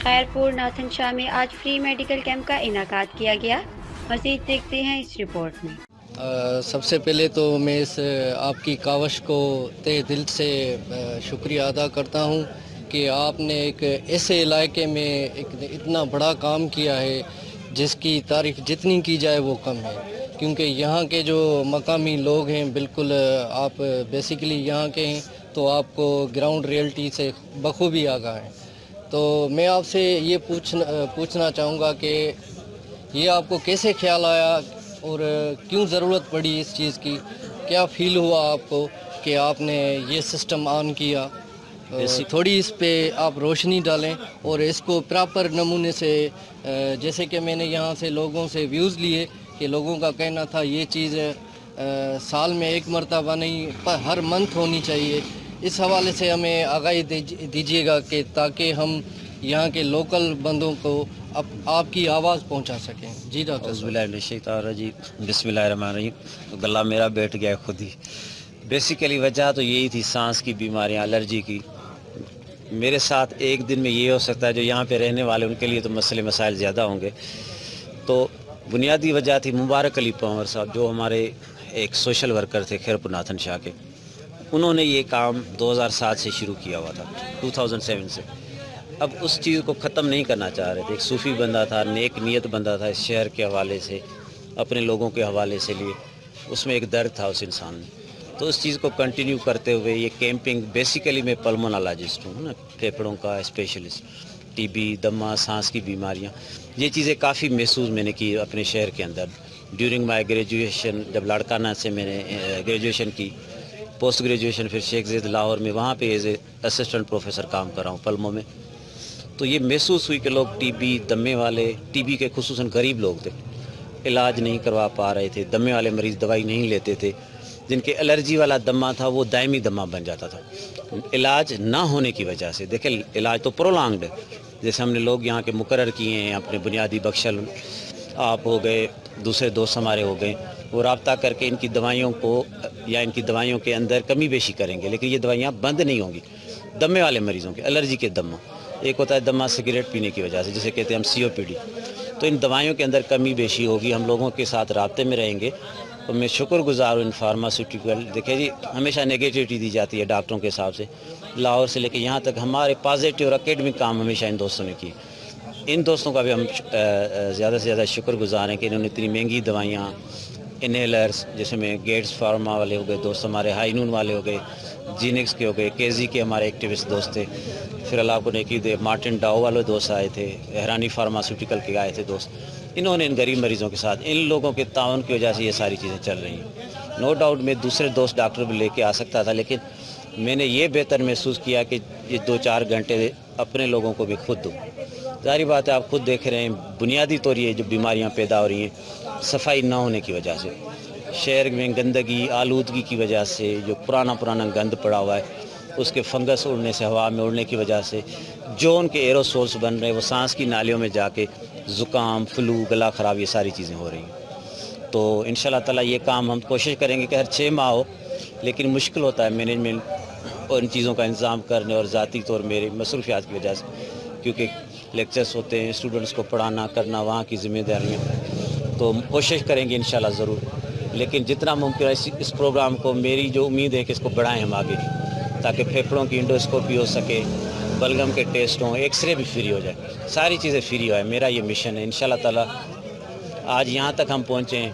Khairpur Nathan شاہ میں آج free medical camp کا انعقاد کیا گیا۔ مزید دیکھتے ہیں اس رپورٹ میں۔ سب سے پہلے تو میں اس آپ کی کاوش کو تہ دل سے شکریہ ادا کرتا ہوں کہ آپ نے ایک ایسے علاقے میں ایک اتنا بڑا کام کیا ہے جس کی تعریف جتنی کی جائے وہ کم ہے، کیونکہ یہاں کے جو مقامی لوگ ہیں بالکل آپ بیسیکلی یہاں کے ہیں تو آپ کو گراؤنڈ ریئلٹی سے بخوبی آگاہ ہیں۔ تو میں آپ سے یہ پوچھنا چاہوں گا کہ یہ آپ کو کیسے خیال آیا اور کیوں ضرورت پڑی اس چیز کی؟ کیا فیل ہوا آپ کو کہ آپ نے یہ سسٹم آن کیا؟ تھوڑی اس پہ آپ روشنی ڈالیں اور اس کو پراپر نمونے سے، جیسے کہ میں نے یہاں سے لوگوں سے ویوز لیے کہ لوگوں کا کہنا تھا یہ چیز سال میں ایک مرتبہ نہیں پر ہر منتھ ہونی چاہیے، اس حوالے سے ہمیں آگاہی دیجیے گا کہ تاکہ ہم یہاں کے لوکل بندوں کو آپ کی آواز پہنچا سکیں۔ جی ڈاکٹر صاحب۔ بسم اللہ الرحمن الرحیم۔ تو گلا میرا بیٹھ گیا خود ہی۔ بیسیکلی وجہ تو یہی تھی، سانس کی بیماریاں، الرجی کی۔ میرے ساتھ ایک دن میں یہ ہو سکتا ہے، جو یہاں پہ رہنے والے ان کے لیے تو مسئلے مسائل زیادہ ہوں گے۔ تو بنیادی وجہ تھی مبارک علی پنور صاحب، جو ہمارے ایک سوشل ورکر تھے خیرپور ناتھن شاہ کے۔ انہوں نے یہ کام 2007 سے شروع کیا ہوا تھا، 2007 سے۔ اب اس چیز کو ختم نہیں کرنا چاہ رہے تھے۔ ایک صوفی بندہ تھا، نیک نیت بندہ تھا، اس شہر کے حوالے سے، اپنے لوگوں کے حوالے سے لیے، اس میں ایک درد تھا اس انسان میں۔ تو اس چیز کو کنٹینیو کرتے ہوئے یہ کیمپنگ، بیسیکلی میں پلمونالوجسٹ ہوں نا، پھیپھڑوں کا اسپیشلسٹ، ٹی بی، دمہ، سانس کی بیماریاں، یہ چیزیں کافی محسوس میں نے کی اپنے شہر کے اندر۔ ڈیورنگ مائی گریجویشن، جب لاڑکانہ سے میں نے گریجویشن کی، پوسٹ گریجویشن پھر شیخ زید لاہور میں، وہاں پہ ایز اے اسسٹنٹ پروفیسر کام کر رہا ہوں پلموں میں۔ تو یہ محسوس ہوئی کہ لوگ ٹی بی، دمے والے، ٹی بی کے خصوصاً غریب لوگ تھے، علاج نہیں کروا پا رہے تھے، دمے والے مریض دوائی نہیں لیتے تھے، جن کے الرجی والا دمہ تھا وہ دائمی دمہ بن جاتا تھا علاج نہ ہونے کی وجہ سے۔ دیکھیں علاج تو پرولانگڈ ہے، جیسے ہم نے لوگ یہاں کے مقرر کیے ہیں، اپنے بنیادی بخشل آپ ہو گئے، دوسرے دوست ہمارے ہو گئے، وہ رابطہ کر کے ان کی دوائیوں کو یا ان کی دوائیوں کے اندر کمی بیشی کریں گے، لیکن یہ دوائیاں بند نہیں ہوں گی۔ دمے والے مریضوں کے، الرجی کے دمہ، ایک ہوتا ہے دمہ سگریٹ پینے کی وجہ سے، جسے کہتے ہیں ہم COPD، تو ان دوائیوں کے اندر کمی بیشی ہوگی۔ ہم لوگوں کے ساتھ رابطے میں رہیں گے، اور میں شکر گزار ہوں ان فارماسیوٹیکل۔ دیکھیں جی، ہمیشہ نگیٹیوٹی دی جاتی ہے ڈاکٹروں کے حساب سے، لاہور سے لے کے یہاں تک ہمارے پازیٹیو اور اکیڈمک کام ہمیشہ ان دوستوں نے کی۔ ان دوستوں کا بھی ہم زیادہ سے زیادہ شکر گزار ہیں کہ انہوں نے اتنی مہنگی دوائیاں، انہیلرز، جیسے میں گیٹس فارما والے ہو گئے دوست ہمارے، ہائنون والے ہو گئے، جینکس کے ہو گئے، KZ کے ہمارے ایکٹیوسٹ دوست تھے، پھر اللہ کو نیکی دے مارٹن ڈاؤ والے دوست آئے تھے، احرانی فارماسیوٹیکل کے آئے تھے دوست۔ انہوں نے ان غریب مریضوں کے ساتھ، ان لوگوں کے تعاون کی وجہ سے یہ ساری چیزیں چل رہی ہیں۔ نو ڈاؤٹ میں دوسرے دوست ڈاکٹر بھی لے کے آ سکتا تھا، لیکن میں نے یہ بہتر محسوس کیا کہ یہ 2-4 گھنٹے اپنے لوگوں کو بھی خود دوں۔ ظاہری بات ہے، آپ خود دیکھ رہے ہیں، بنیادی طور یہ جو بیماریاں پیدا ہو رہی ہیں صفائی نہ ہونے کی وجہ سے، شہر میں گندگی، آلودگی کی وجہ سے، جو پرانا گند پڑا ہوا ہے، اس کے فنگس اڑنے سے، ہوا میں اڑنے کی وجہ سے جو ان کے ایروسولز بن رہے ہیں، وہ سانس کی نالیوں میں جا کے زکام، فلو، گلا خراب، یہ ساری چیزیں ہو رہی ہیں۔ تو انشاءاللہ تعالیٰ یہ کام ہم کوشش کریں گے کہ ہر 6 ماہ ہو، لیکن مشکل ہوتا ہے مینجمنٹ اور ان چیزوں کا انتظام کرنے، اور ذاتی طور میرے مصروفیات کی وجہ سے، کیونکہ لیکچرز ہوتے ہیں، اسٹوڈنٹس کو پڑھانا کرنا، وہاں کی ذمہ داریاں، تو کوشش کریں گے انشاءاللہ ضرور، لیکن جتنا ممکن ہے اس پروگرام کو، میری جو امید ہے کہ اس کو بڑھائیں ہم آگے، تاکہ پھیپھڑوں کی انڈوسکوپی ہو سکے، بلغم کے ٹیسٹ ہوں، ایکس رے بھی فری ہو جائے، ساری چیزیں فری ہوئے۔ میرا یہ مشن ہے انشاءاللہ تعالیٰ۔ آج یہاں تک ہم پہنچے ہیں،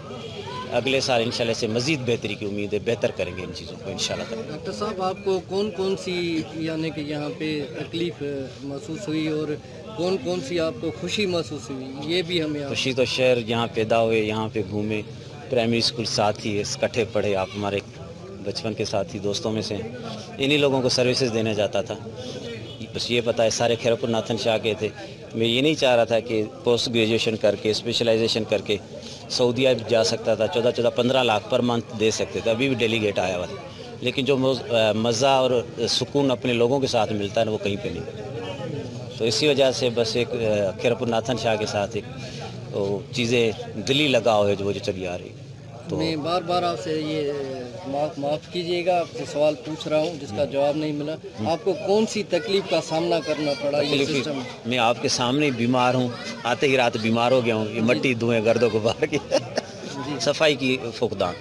اگلے سال انشاءاللہ سے مزید بہتری کی امید ہے، بہتر کریں گے ان چیزوں کو انشاءاللہ تعالیٰ۔ ڈاکٹر صاحب، آپ کو کون سی یعنی کہ یہاں پہ تکلیف محسوس ہوئی اور کون سی آپ کو خوشی محسوس ہوئی، یہ بھی ہمیں خوشی تو شہر یہاں پیدا ہوئے، یہاں پہ گھومے، پرائمری اسکول ساتھی اکٹھے پڑھے، آپ ہمارے بچپن کے ساتھی دوستوں میں سے، انہی لوگوں کو سروسز دینے جاتا تھا۔ بس یہ پتہ ہے سارے خیرپور ناتھن شاہ کے تھے۔ میں یہ نہیں چاہ رہا تھا کہ پوسٹ گریجویشن کر کے، اسپیشلائزیشن کر کے سعودیہ بھی جا سکتا تھا، 14-15 لاکھ پر منتھ دے سکتے تھے، ابھی بھی ڈیلیگیٹ آیا ہوا تھا، لیکن جو مزہ اور سکون اپنے لوگوں کے ساتھ ملتا ہے نا، وہ کہیں پہ نہیں۔ تو اسی وجہ سے بس ایک خیرپور ناتھن شاہ کے ساتھ ایک چیزیں دلی لگاؤ ہے جو چلی آ رہی ہے۔ تو میں بار بار آپ سے یہ معاف کیجیے گا، آپ سے سوال پوچھ رہا ہوں جس کا جواب نہیں ملا. آپ کو کون سی تکلیف کا سامنا کرنا پڑا یہ سسٹم؟ میں آپ کے سامنے بیمار ہوں، آتے ہی رات بیمار ہو گیا ہوں. یہ مٹی دھوئیں گرد و غبار کی صفائی کی فقدان،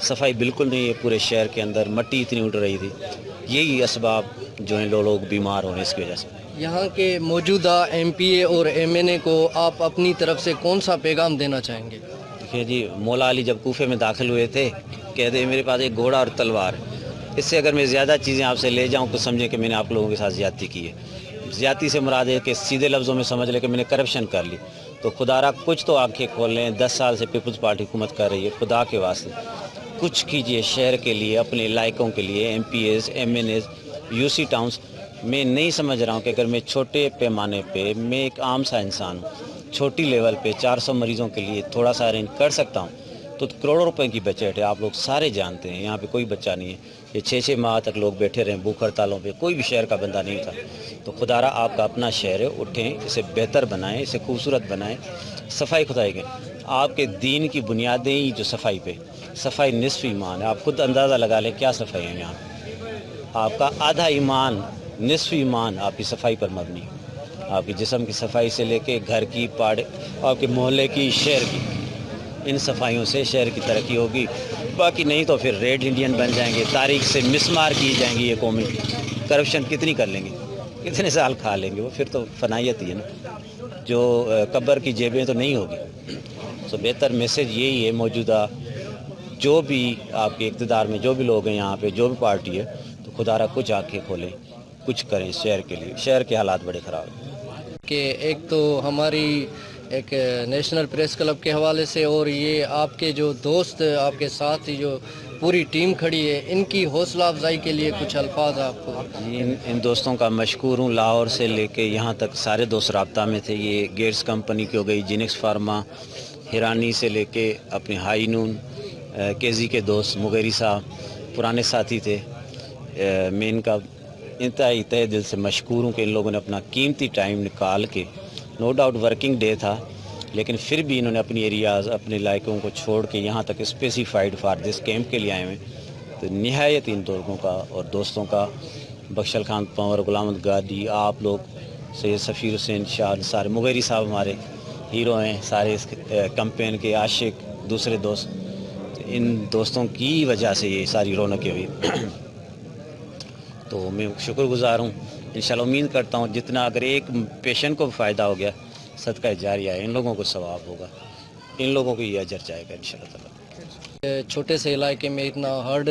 صفائی بالکل نہیں ہے پورے شہر کے اندر، مٹی اتنی اڑ رہی تھی. یہی اسباب جو ہیں لوگ بیمار ہو رہے ہیں اس کی وجہ سے. یہاں کے موجودہ ایم پی اے اور ایم این اے کو آپ اپنی طرف سے کون سا پیغام دینا چاہیں گے؟ دیکھیے جی، مولا علی جب کوفے میں داخل ہوئے تھے کہتے ہیں میرے پاس ایک گھوڑا اور تلوار ہے، اس سے اگر میں زیادہ چیزیں آپ سے لے جاؤں تو سمجھیں کہ میں نے آپ لوگوں کے ساتھ زیادتی کی ہے. زیادتی سے مراد ہے کہ سیدھے لفظوں میں سمجھ لے کہ میں نے کرپشن کر لی. تو خدا را کچھ تو آنکھیں کھول لیں. 10 سال سے پیپلز پارٹی حکومت کر رہی ہے، خدا کے واسطے کچھ کیجئے شہر کے لیے، اپنے علاقوں کے لیے. M P As, M N As, U C towns. میں نہیں سمجھ رہا ہوں کہ اگر میں چھوٹے پیمانے پہ، میں ایک عام سا انسان ہوں، چھوٹی لیول پہ 400 مریضوں کے لیے تھوڑا سا ارینج کر سکتا ہوں تو کروڑوں روپے کی بجٹ ہے. آپ لوگ سارے جانتے ہیں یہاں پہ کوئی بچہ نہیں ہے. یہ 6 ماہ تک لوگ بیٹھے رہے بھوک ہڑتالوں پہ، کوئی بھی شہر کا بندہ نہیں تھا. تو خدا را آپ کا اپنا شہر ہے، اٹھیں، اسے بہتر بنائیں، اسے خوبصورت بنائیں. صفائی خدائی کے آپ کے دین کی بنیادیں ہی جو صفائی پہ، صفائی نصف ایمان ہے. آپ خود اندازہ لگا لیں کیا صفائی ہے یہاں پہ. آپ کا آدھا ایمان، نصف ایمان آپ کی صفائی پر مبنی ہے. آپ کی جسم کی صفائی سے لے کے گھر کی، پاڑے، آپ کے محلے کی، شہر کی، ان صفائیوں سے شہر کی ترقی ہوگی. باقی نہیں تو پھر ریڈ انڈین بن جائیں گے، تاریخ سے مسمار کی جائیں گی یہ قومیں. کرپشن کتنی کر لیں گے، کتنے سال کھا لیں گے، وہ پھر تو فنائیت ہی ہے نا. جو قبر کی جیبیں تو نہیں ہوگی. سو بہتر میسج یہی ہے موجودہ جو بھی آپ کے اقتدار میں جو بھی لوگ ہیں یہاں پہ، جو بھی پارٹی ہے، تو خدا را کچھ آنکھیں کھولیں، کچھ کریں شہر کے لیے. شہر کے حالات بڑے خراب ہیں. کہ ایک تو ہماری ایک نیشنل پریس کلب کے حوالے سے، اور یہ آپ کے جو دوست آپ کے ساتھ ہی جو پوری ٹیم کھڑی ہے، ان کی حوصلہ افزائی کے لیے کچھ الفاظ آپ کو؟ ان دوستوں کا مشکور ہوں. لاہور سے لے کے یہاں تک سارے دوست رابطہ میں تھے. یہ گیٹس کمپنی کی ہو گئی، جینکس فارما، ہیرانی سے لے کے اپنے ہائی نون، کیزی کے دوست مغیری صاحب پرانے ساتھی تھے. میں ان کا انتہائی تہ دل سے مشکور ہوں کہ ان لوگوں نے اپنا قیمتی ٹائم نکال کے، نو ڈاؤٹ ورکنگ ڈے تھا، لیکن پھر بھی انہوں نے اپنی ایریاز، اپنے علاقوں کو چھوڑ کے یہاں تک اسپیسیفائڈ فار دس کیمپ کے لیے آئے ہوئے. تو نہایت ان لوگوں کا اور دوستوں کا، بخشل خان پنور، غلام احمد گادی، آپ لوگ، سید سفیر حسین شاہ، سارے مغیری صاحب ہمارے ہیرو ہیں، سارے اس کمپین کے عاشق، دوسرے دوست. ان دوستوں کی وجہ سے یہ ساری رونقیں ہوئی. تو میں شکر گزار ہوں. انشاءاللہ امید کرتا ہوں جتنا اگر ایک پیشنٹ کو فائدہ ہو گیا، صدقہ جاریہ ہے، ان لوگوں کو ثواب ہوگا، ان لوگوں کو یہ اجر جائے گا انشاءاللہ تعالیٰ. چھوٹے سے علاقے میں اتنا ہارڈ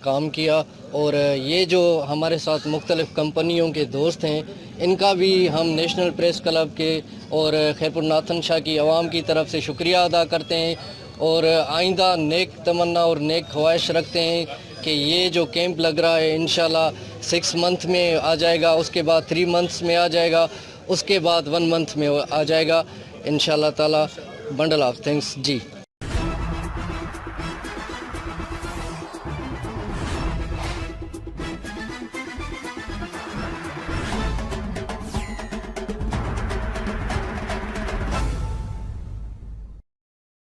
کام کیا، اور یہ جو ہمارے ساتھ مختلف کمپنیوں کے دوست ہیں، ان کا بھی ہم نیشنل پریس کلب کے اور خیرپور ناتھن شاہ کی عوام کی طرف سے شکریہ ادا کرتے ہیں، اور آئندہ نیک تمنا اور نیک خواہش رکھتے ہیں کہ یہ جو کیمپ لگ رہا ہے انشاءاللہ 6 منتھ میں آ جائے گا، اس کے بعد 3 منتھس میں آ جائے گا، اس کے بعد 1 منتھ میں آ جائے گا انشاءاللہ تعالی. Bundle of thanks G.